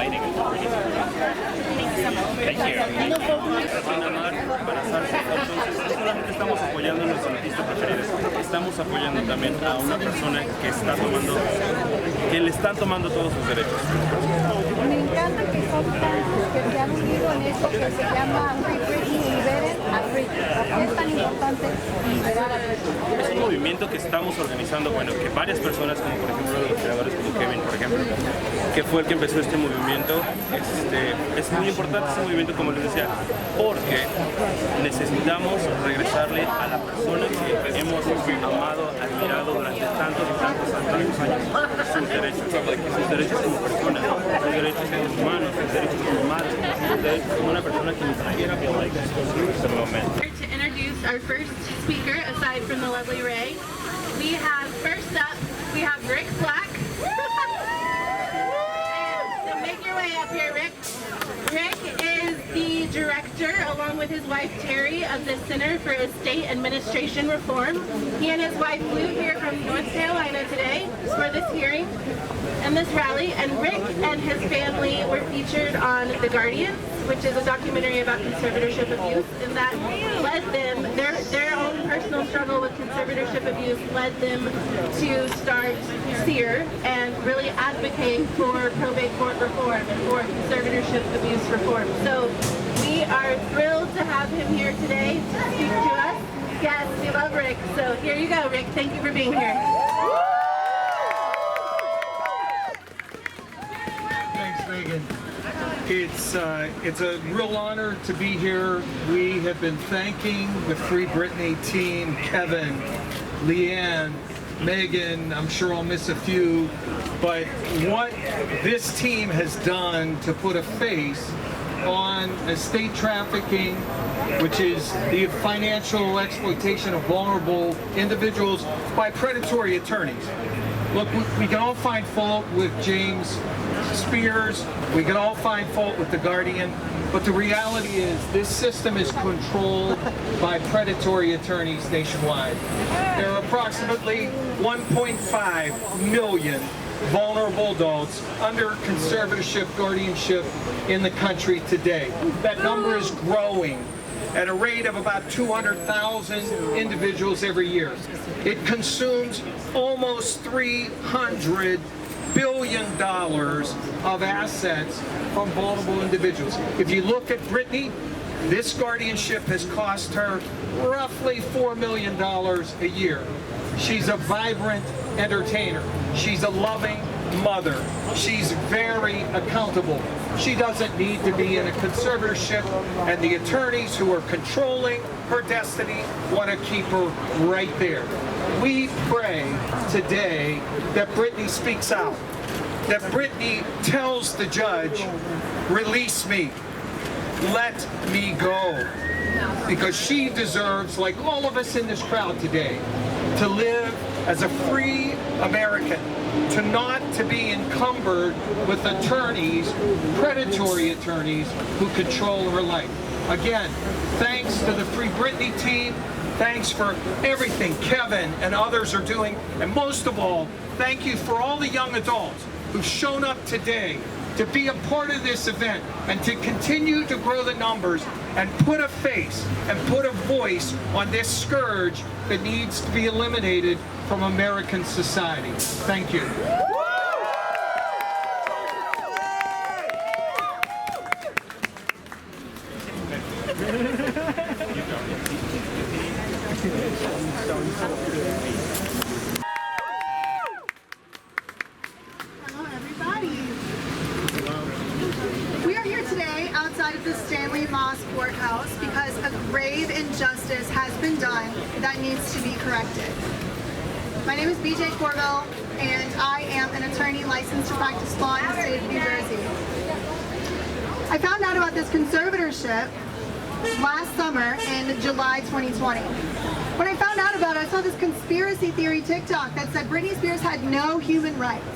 fighting for Britney's Thank you. Entonces, solamente estamos apoyando a nuestro artista preferido. Estamos apoyando también a una persona que está tomando, que le están tomando todos sus derechos. Me encanta que son tantos que se han unido en esto que se llama Free Britney, liberen a Britney. ¿Por qué es tan importante liberar a Britney? Es un movimiento que estamos organizando, bueno, que varias personas, como por ejemplo los creadores como Kevin, por ejemplo, que fue el que empezó este movimiento, es muy importante ese movimiento, como les decía, porque necesitamos regresarle a la persona que hemos amado, admirado durante tantos años sus derechos como persona, sus derechos como humanos, sus derechos como madre, sus derechos como una persona que ni siquiera puede construir este momento. To introduce our first speaker, aside from the lovely Ray, we have first up, we have Rick Black. So make your way up here, Rick. Rick is the director, along with his wife Terry, of the Center for Estate Administration Reform. He and his wife flew here from North Carolina today for this hearing and this rally, and Rick and his family were featured on The Guardian, which is a documentary about conservatorship abuse, and that led them, their own personal struggle with conservatorship abuse led them to start SEER and really advocate for probate court reform and for conservatorship abuse reform. So we are thrilled to have him here today to speak to us. Yes, we love Rick. So here you go, Rick. Thank you for being here. Thanks, Megan. It's a real honor to be here. We have been thanking the Free Britney team, Kevin, Leanne, Megan, I'm sure I'll miss a few, but what this team has done to put a face on estate trafficking, which is the financial exploitation of vulnerable individuals by predatory attorneys. Look, we can all find fault with James Spears, we can all find fault with The Guardian, but the reality is this system is controlled by predatory attorneys nationwide. There are approximately 1.5 million vulnerable adults under conservatorship, guardianship in the country today. That number is growing at a rate of about 200,000 individuals every year. It consumes almost $300 billion of assets from vulnerable individuals. If you look at Britney, this guardianship has cost her roughly $4 million a year. She's a vibrant entertainer. She's a loving mother. She's very accountable. She doesn't need to be in a conservatorship, and the attorneys who are controlling her destiny want to keep her right there. We pray today that Britney speaks out, that Britney tells the judge, release me, let me go, because she deserves, like all of us in this crowd today, to live as a free American, to be encumbered with attorneys, predatory attorneys who control her life. Again, thanks to the Free Britney team, thanks for everything Kevin and others are doing, and most of all, thank you for all the young adults who've shown up today to be a part of this event and to continue to grow the numbers and put a face and put a voice on this scourge that needs to be eliminated from American society. Thank you. Hello, everybody. We are here today outside of the Stanley Moss Courthouse because a grave injustice has been done that needs to be corrected. My name is BJ Corville, and I am an attorney licensed to practice law in the state of New Jersey. I found out about this conservatorship last summer in July 2020. When I found out about it, I saw this conspiracy theory TikTok that said Britney Spears had no human rights.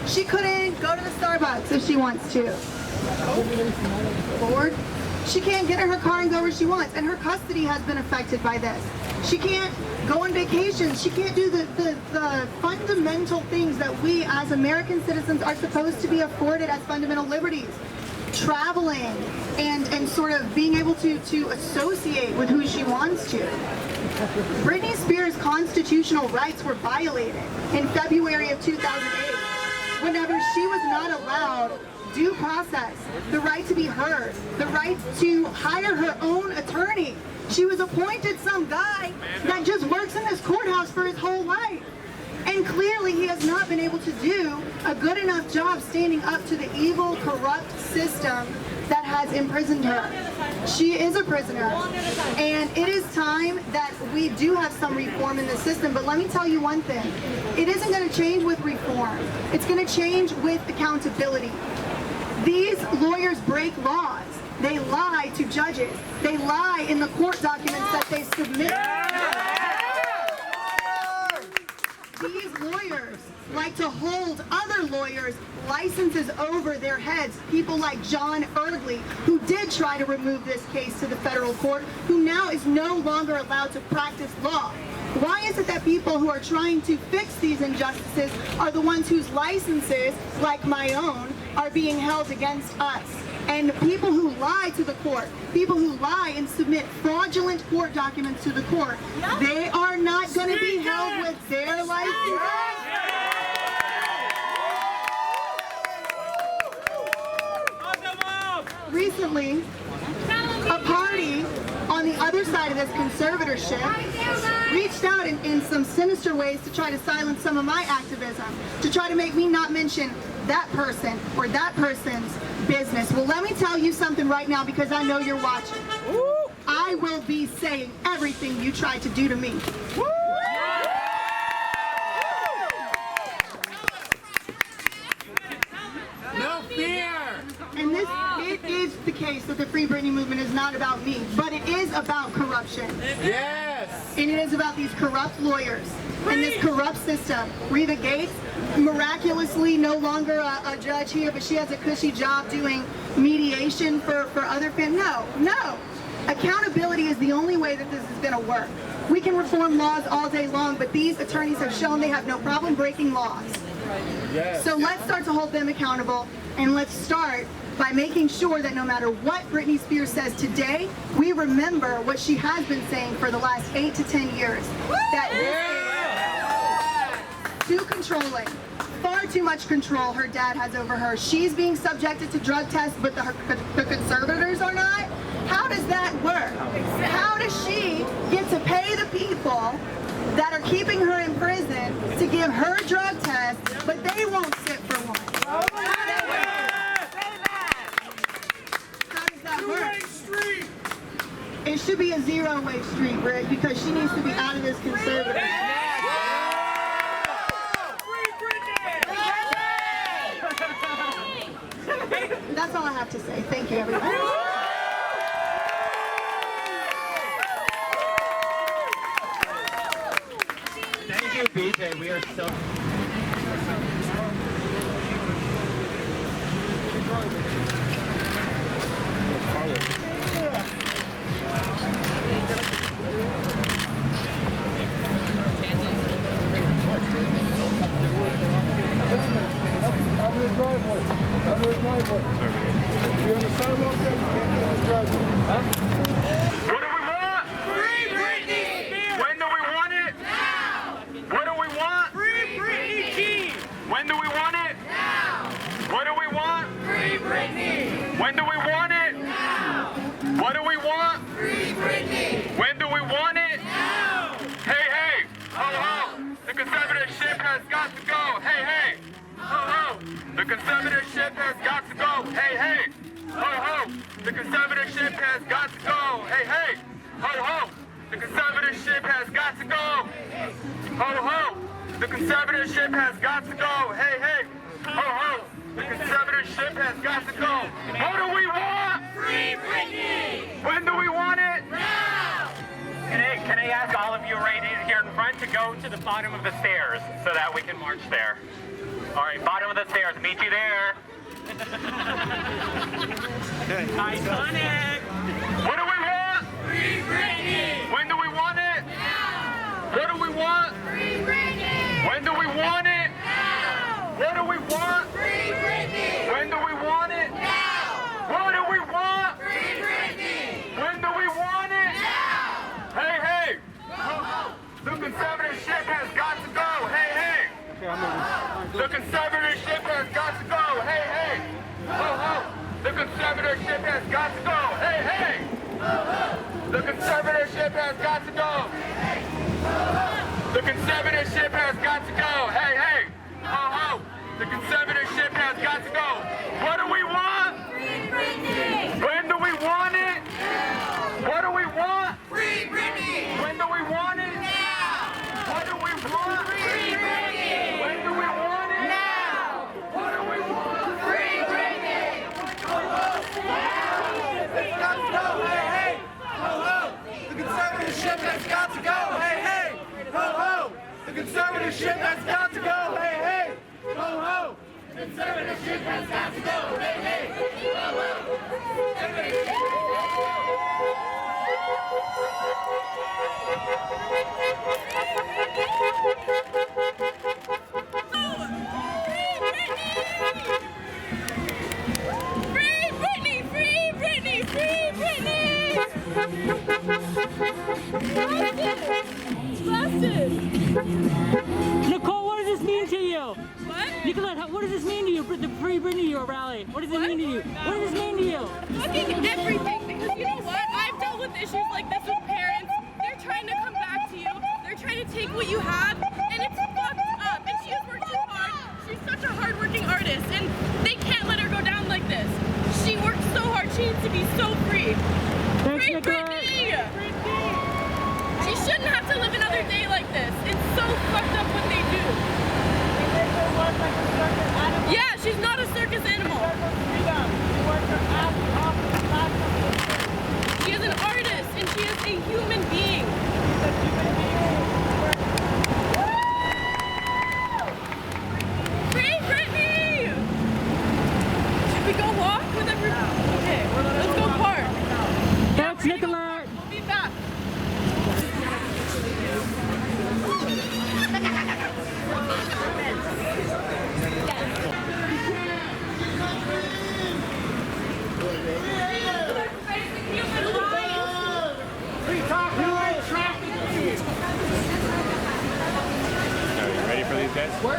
She couldn't go to the Starbucks if she wants to. Forward. She can't get in her car and go where she wants, and her custody has been affected by this. She can't go on vacations. She can't do the fundamental things that we as American citizens are supposed to be afforded as fundamental liberties. Traveling and sort of being able to associate with who she wants to. Britney Spears' constitutional rights were violated in February of 2008 whenever she was not allowed due process, the right to be heard, the right to hire her own attorney. She was appointed some guy that just works in this courthouse for his whole life. And clearly he has not been able to do a good enough job standing up to the evil, corrupt system that has imprisoned her. She is a prisoner, and it is time that we do have some reform in the system. But let me tell you one thing, it isn't going to change with reform. It's going to change with accountability. These lawyers break laws. They lie to judges. They lie in the court documents that they submit. These lawyers like to hold other lawyers' licenses over their heads. People like John Erdley, who did try to remove this case to the federal court, who now is no longer allowed to practice law. Why is it that people who are trying to fix these injustices are the ones whose licenses, like my own, are being held against us? And people who lie to the court, people who lie and submit fraudulent court documents to the court, they are not going to be held with their licenses. Recently, a party on the other side of this conservatorship reached out in some sinister ways to try to silence some of my activism, to try to make me not mention that person or that person's business. Well, let me tell you something right now, because I know you're watching. I will be saying everything you tried to do to me. No fear! And it is the case that the Free Britney movement is not about me, but it is about corruption. Yes! And it is about these corrupt lawyers and this corrupt system. Reva Gates, miraculously no longer a judge here, but she has a cushy job doing mediation for other families. No. Accountability is the only way that this is going to work. We can reform laws all day long, but these attorneys have shown they have no problem breaking laws. Yes. So let's start to hold them accountable, and let's start by making sure that no matter what Britney Spears says today, we remember what she has been saying for the last 8 to 10 years. That this is too controlling. Far too much control her dad has over her. She's being subjected to drug tests, but the conservators are not. How does that work? How does she get to pay the people that are keeping her in prison to give her drug tests, but they won't sit for one? How does that work? It should be a zero-way street, Britt, because she needs to be out of this conservative. That's all I have to say. Thank you, everybody. Thank you, BJ. We are so... You're on the sidewalk there, you can't get on the driveway. What do we want? Free Britney! When do we want it? Now! What do we want? Free Britney King! When do we want it? Now! What do we want? Free Britney! When do we want it? Now! What do we want? Free Britney! When do we want it? Now! Hey, hey! Ho, ho! The conservatorship has got to go! Hey, hey! Ho, ho! The conservatorship has got to go! Hey, hey! Ho, ho! The conservatorship has got to go! Hey, hey! Ho, ho! The conservatorship has got to go! Ho, ho! The conservatorship has got to go! Hey, hey! Ho, ho! The conservatorship has got to go! What do we want? Free Britney! When do we want it? Now! Can I ask all of you right here in front to go to the bottom of the stairs so that we can march there? All right, bottom of the stairs. Meet you there. Iconic! Free Britney! When do we want it? Now! What do we want? Free Britney! When do we want it? Now! What do we want? Free Britney! When do we want it? Now! What do we want? Free Britney! When do we want it? Now! Hey, hey! The conservatorship has got to go! Hey, hey! The conservatorship has got to go! Hey, hey! Ho, ho! The conservatorship has got to go! Hey, hey! The conservatorship has got to go! The conservatorship has got to go! Hey, hey! Ho, ho! The conservatorship has got to go! What do we want? Free Britney! When do we want it? Now! What do we want? Free Britney! When do we want it? Now! What do we want? Free Britney! When do we want it? Now! What do we want? Free Britney! It's got to go! Hey, hey! Ho, ho! The conservatorship has got to go! Hey, hey! Ho, ho! The conservatorship has got to go! Hey, hey! Ho, ho! The conservatorship has got to go! Hey, hey! Ho, ho! Free Britney! Free Britney! Free Britney! Busted! Nicole, what does this mean to you? What? Nicolette, what does this mean to you? The Free Britney rally. What does it mean to you? What does this mean to you? Fucking everything, because you know what? I've dealt with issues like this with parents. They're trying to come back to you. They're trying to take what you have, and it's fucked up. And she has worked too hard. She's such a hardworking artist, and they can't let her go down like this. She worked so hard. She needs to be so free. Thanks, Free Nicolette. Britney! She shouldn't have to live another day like this. It's so fucked up what they do. Yeah, she's not a circus animal. She is an artist, and she is a human being. Free Britney! Should we go walk with everyone? Okay, let's go park. Thanks, Nicolette. We'll be back. Ready for these guys? We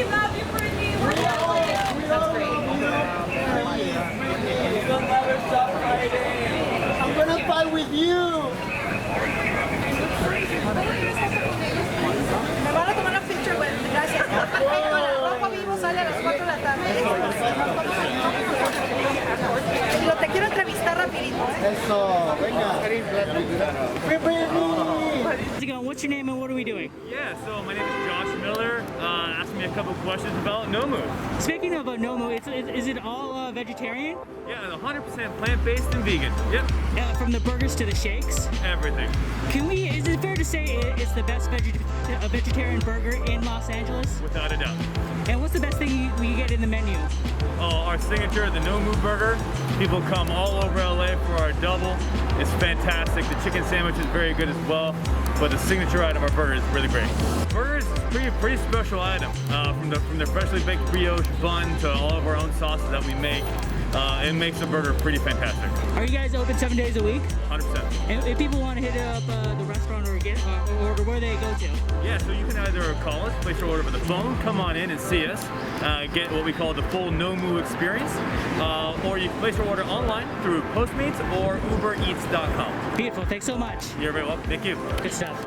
love you, Britney. That's great. I'm gonna fight with you. Me van a tomar una picture, güey. Gracias. Rojo Vivo sale a las 4 de la tarde. Pero te quiero entrevistar rapidito, ¿eh? Eso, venga. Free Britney. How's it going? What's your name and what are we doing? Yeah, so my name is Josh Miller. Ask me a couple questions about Nomu. Speaking of Nomu, is it all vegetarian? Yeah, 100% plant-based and vegan. Yep, From the burgers to the shakes? everything. Is it fair to say it's the best vegetarian burger in Los Angeles? Without a doubt. And what's the best thing we get in the menu? Our signature, the No Move Burger. People come all over LA for our double. It's fantastic. The chicken sandwich is very good as well. But the signature item, our burger, is really great. Burgers is a pretty special item. From the freshly baked brioche bun to all of our own sauces that we make. It makes the burger pretty fantastic. Are you guys open 7 days a week? 100%. And if people want to hit up the restaurant or where they go to? Yeah, so you can either call us, place your order over the phone, come on in and see us, get what we call the full Nomu experience, or you can place your order online through Postmates or UberEats.com. Beautiful. Thanks so much. You're very welcome. Thank you. Good stuff.